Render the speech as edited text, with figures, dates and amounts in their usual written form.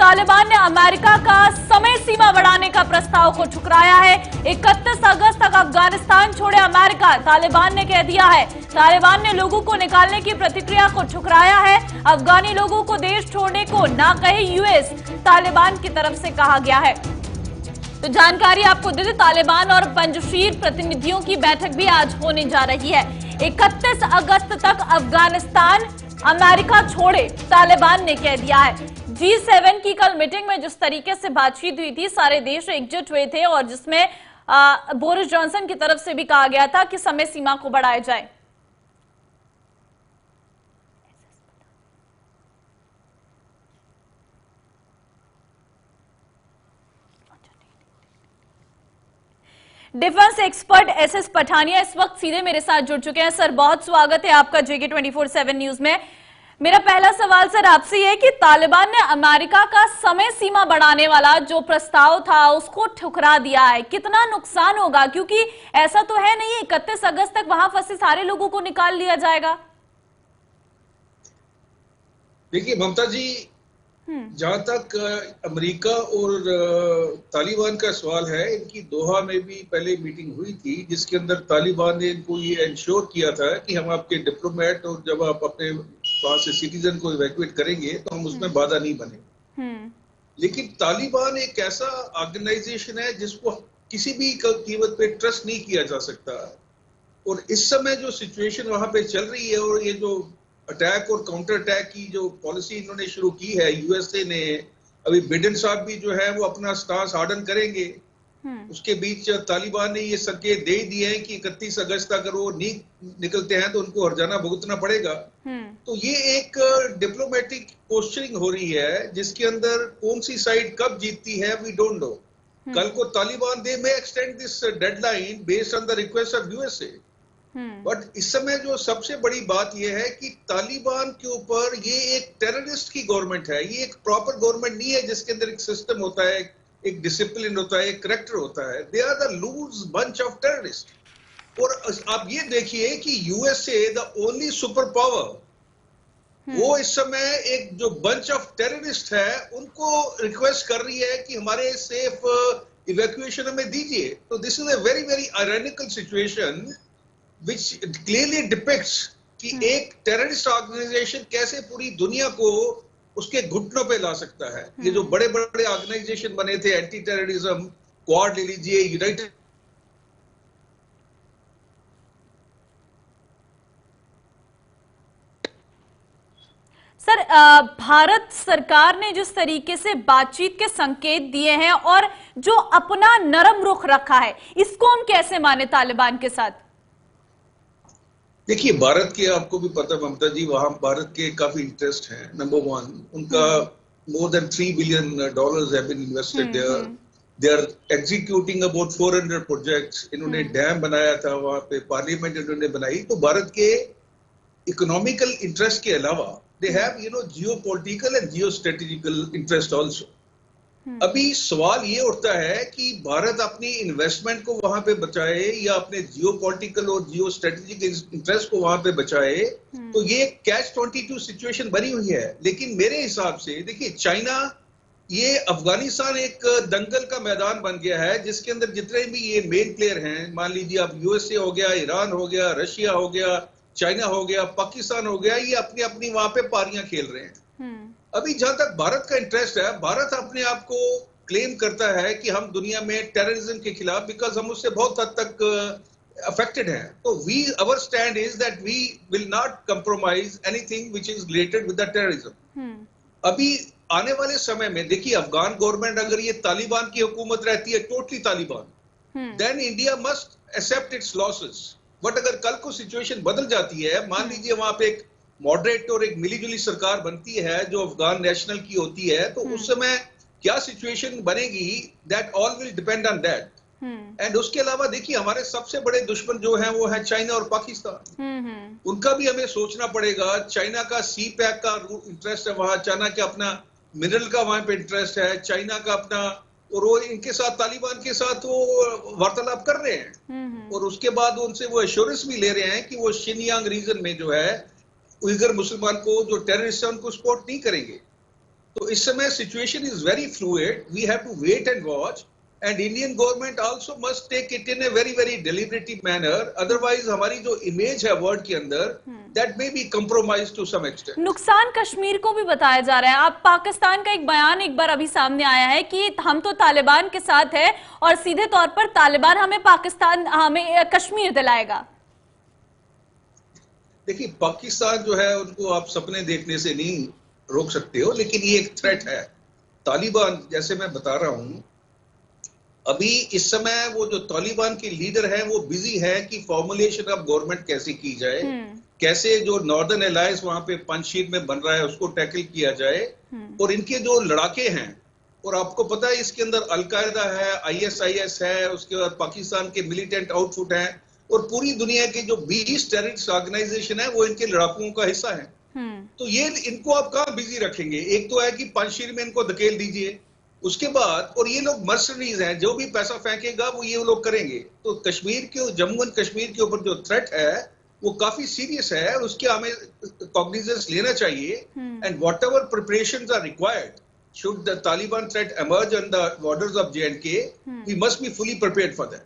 तालिबान ने अमेरिका का समय सीमा बढ़ाने का प्रस्ताव को ठुकराया है। 31 अगस्त तक अफगानिस्तान छोड़े अमेरिका, तालिबान ने कह दिया है। तालिबान ने लोगों को निकालने की प्रतिक्रिया को ठुकराया है। अफगानी लोगों को देश छोड़ने को ना कहे यूएस, तालिबान की तरफ से कहा गया है। तो जानकारी आपको दे दें, तालिबान और पंजशीर प्रतिनिधियों की बैठक भी आज होने जा रही है। 31 अगस्त तक अफगानिस्तान अमेरिका छोड़े, तालिबान ने कह दिया है। G7 की कल मीटिंग में जिस तरीके से बातचीत हुई थी, सारे देश एकजुट हुए थे और जिसमें बोरिस जॉनसन की तरफ से भी कहा गया था कि समय सीमा को बढ़ाया जाए। डिफेंस एक्सपर्ट एसएस पठानिया इस वक्त सीधे मेरे साथ जुड़ चुके हैं। सर, बहुत स्वागत है आपका JK 24/7 न्यूज में। मेरा पहला सवाल सर आपसे यह है कि तालिबान ने अमेरिका का समय सीमा बढ़ाने वाला जो प्रस्ताव था उसको ठुकरा दिया है, कितना नुकसान होगा? क्योंकि ऐसा तो है नहीं 31 अगस्त तक वहां फंसे सारे लोगों को निकाल लिया जाएगा। देखिए ममता जी, जहां तक अमेरिका और तालिबान का सवाल है, इनकी दोहा में भी पहले मीटिंग हुई थी जिसके अंदर तालिबान ने इनको ये इंश्योर किया था कि हम आपके डिप्लोमेट और जब आप अपने वहां से सिटीजन को इवैक्यूएट करेंगे तो हम उसमें बाधा नहीं बने। लेकिन तालिबान एक ऐसा ऑर्गेनाइजेशन है जिसको किसी भी कीमत पे ट्रस्ट नहीं किया जा सकता। और इस समय जो सिचुएशन वहां पे चल रही है और ये जो अटैक और काउंटर अटैक की जो पॉलिसी इन्होंने शुरू की है यूएसए ने, अभी बिडेन साहब भी जो है वो अपना स्टांस हार्डन करेंगे। उसके बीच तालिबान ने ये संकेत दे दिए हैं कि 31 अगस्त अगर वो नहीं निकलते हैं तो उनको हर्जाना भुगतना पड़ेगा। तो ये एक डिप्लोमेटिक पोस्चरिंग हो रही है जिसके अंदर कौन सी साइड कब जीतती है वी डोंट नो। कल को तालिबान दे में extend this deadline based on the request of USA. But इस समय जो सबसे बड़ी बात यह है कि तालिबान के ऊपर ये एक टेररिस्ट की गवर्नमेंट है, ये एक प्रॉपर गवर्नमेंट नहीं है जिसके अंदर एक सिस्टम होता है, एक डिसिप्लिन होता है, एक करेक्टर होता है। They are the loose bunch of terrorist. और आप ये देखिए कि USA the only super power, वो इस समय एक जो बंच ऑफ टेररिस्ट है उनको रिक्वेस्ट कर रही है कि हमारे सेफ इवैक्यूएशन हमें दीजिए। तो this is a very very ironical situation which clearly depicts कि एक टेररिस्ट ऑर्गेनाइजेशन कैसे पूरी दुनिया को उसके घुटनों पे ला सकता है। ये जो बड़े बड़े ऑर्गेनाइजेशन बने थे, एंटी टेररिज्म क्वाड ले लीजिए, यूनाइटेड सर, भारत सरकार ने जिस तरीके से बातचीत के संकेत दिए हैं और जो अपना नरम रुख रखा है, इसको हम कैसे माने तालिबान के साथ? देखिए, भारत के आपको भी पता ममता जी, वहां भारत के काफी इंटरेस्ट हैं। नंबर वन, उनका more than $3 billion have been invested there. They are executing about 400 projects. इन्होंने डैम बनाया था वहां पे, पार्लियामेंट इन्होंने बनाई। तो भारत के इकोनॉमिकल इंटरेस्ट के अलावा they have geopolitical and geostrategical interest also. अभी सवाल ये उठता है कि भारत अपनी इन्वेस्टमेंट को वहां पे बचाए या अपने जियोपॉलिटिकल और जियो स्ट्रेटेजिक इंटरेस्ट को वहां पे बचाए। तो ये कैच 22 सिचुएशन बनी हुई है। लेकिन मेरे हिसाब से देखिए, चाइना, ये अफगानिस्तान एक दंगल का मैदान बन गया है जिसके अंदर जितने भी ये मेन प्लेयर हैं, मान लीजिए आप यूएसए हो गया, ईरान हो गया, रशिया हो गया, चाइना हो गया, पाकिस्तान हो गया, ये अपनी अपनी वहां पे पारियां खेल रहे हैं। अभी जहां तक भारत का इंटरेस्ट है, भारत अपने आप को क्लेम करता है कि हम दुनिया में टेररिज्म के खिलाफ, बिकॉज हम उससे बहुत हद तक अफेक्टेड हैं। तो our stand is that we will not compromise anything which is related with the terrorism. अभी आने वाले समय में देखिए, अफगान गवर्नमेंट अगर ये तालिबान की हुकूमत रहती है, totally Taliban, then India must accept its losses. But अगर कल को सिचुएशन बदल जाती है, मान लीजिए वहां पे एक मॉडरेट और एक मिलीजुली सरकार बनती है जो अफगान नेशनल की होती है, तो उस समय क्या सिचुएशन बनेगी, that all will depend on that. And उसके अलावा देखिए, हमारे सबसे बड़े दुश्मन जो हैं वो है चाइना और पाकिस्तान। उनका भी हमें सोचना पड़ेगा। चाइना का सी पैक का इंटरेस्ट है वहां, चाइना के अपना मिनरल का वहां पे इंटरेस्ट है, चाइना का अपना, और वो इनके साथ तालिबान के साथ वो वार्तालाप कर रहे हैं। और उसके बाद उनसे वो एश्योरेंस भी ले रहे हैं कि वो शिनयांग रीजन में जो है उइगर मुसलमान को जो टेररिस्ट है उनको सपोर्ट नहीं करेंगे। तो इस समय situation is very fluid, we have to wait and watch, and Indian government also must take it in a very very deliberative manner, otherwise हमारी जो इमेज है वर्ल्ड के अंदर that may be compromise to some extent. नुकसान कश्मीर को भी बताया जा रहा है। आप पाकिस्तान का एक बयान एक बार अभी सामने आया है कि हम तो तालिबान के साथ है और सीधे तौर पर तालिबान हमें कश्मीर दिलाएगा। देखिए, पाकिस्तान जो है उनको आप सपने देखने से नहीं रोक सकते हो, लेकिन ये एक थ्रेट है। तालिबान, जैसे मैं बता रहा हूं, अभी इस समय वो जो तालिबान के लीडर हैं वो बिजी है कि फॉर्मुलेशन ऑफ गवर्नमेंट कैसे की जाए, कैसे जो नॉर्दर्न अलायंस वहां पे पंजशीर में बन रहा है उसको टैकल किया जाए। और इनके जो लड़ाके हैं, और आपको पता है इसके अंदर अलकायदा है, ISIS है, उसके बाद पाकिस्तान के मिलिटेंट आउटफिट हैं, और पूरी दुनिया के जो 20 टेररिस्ट ऑर्गेनाइजेशन है वो इनके लड़ाकों का हिस्सा है। तो ये इनको आप कहाँ बिजी रखेंगे? एक तो है कि पंजशीर में इनको धकेल दीजिए, उसके बाद, और ये लोग मर्सनरीज हैं, जो भी पैसा फेंकेगा वो ये लोग करेंगे। तो कश्मीर के, जम्मू एंड कश्मीर के ऊपर जो थ्रेट है वो काफी सीरियस है, और उसके हमें कॉग्निजेंस लेना चाहिए। And whatever preparations are required should the Taliban threat emerge on the borders of J&K, we must be fully prepared for that.